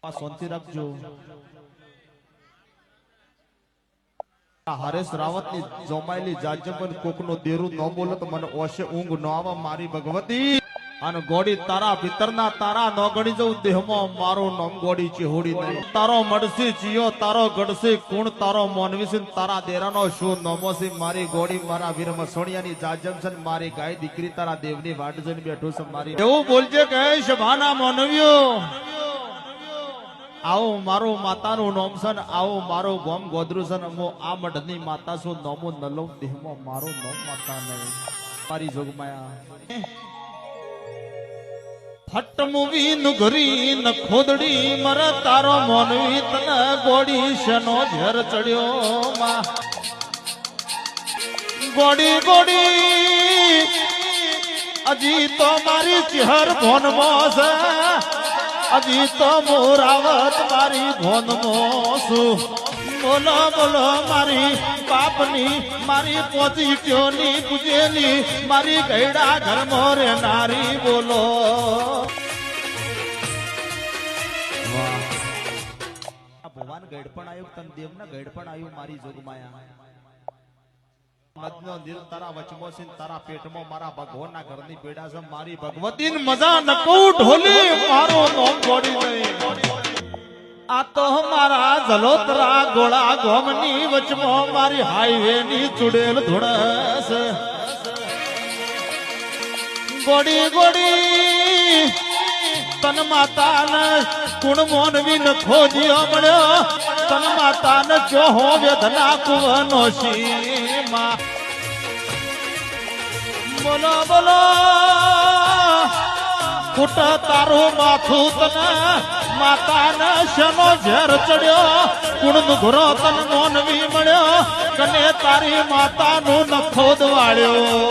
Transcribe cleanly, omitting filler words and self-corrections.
શાંતિ રાખજો. હરેશ રાવત ની જોમાયેલી જાજબન કોક નો દેરું ન બોલે તો મને ઓશે ઊંઘ ન આવે મારી ભગવતી. અને ગોડી તારા ભીતરના તારા ન ગણી જવું દેહમાં મારું નામ ગોડી ચેહોડી નહીં. તારો મળશે જીયો તારો ગડશે કુણ તારો મોનવીસી તારા દેરાનો શું નમોસી મારી ગોડી મારા વીર મસોણિયાની જાજમ છે મારી ગાય દીકરી તારા દેવની વાટ જોઈને બેઠું છે મારી. એવું બોલજે કે શભાના મોનવીઓ આવો મારું માતાનું નામ છે ને આવો મારું ગોમ ગોદરું છે ને હું આ મઢની માતા છું નમો નલો દેહમાં મારું નામ માતા નહીં મારી જોગમાયા. ફટ મુવી નું ઘરી ન ખોદડી મર તારો મોનવી તને ગોડી શનો ઝેર ચડ્યો માં. ગોડી ગોડી અજી તો મારી ચહેર ભોનમાં છે અજી તો મોરાવત મારી ભોનમાં છું. બોલો બોલો મારી બાપની મારી પોતી ક્યોની પૂજેલી મારી ગયડા ઘર મોરે નારી બોલો. ભગવાન ગઢપણ આવ્યું તન દેવના ગઢપણ આવ્યું મારી જોગમાયા. નદનો દિલ તારા વચમો છે તારા પેટમાં મારા ભગવાનના ઘરની પેડા છે મારી ભગવતી મજા નકો ઢોલી મારો નામ ગોડી ગઈ. આ તો મારા જલોતરા ગોળા ગોમની વચમાં મારી હાઈવે ની ચુડેલ ધૂળસ. ગોડી ગોડી તન માતાને કુણ મોનવી ન ખોજ્યો મળ્યો તન માતાને ચોહો વેદના કુવનો સીમા. બોલો બોલો ફૂટ તારું માથું તને માતાને શનો ઝેર ચડ્યો કુણ નું ઘરો તન મોનવી મળ્યો કને તારી માતાનું નખો દવાડ્યો.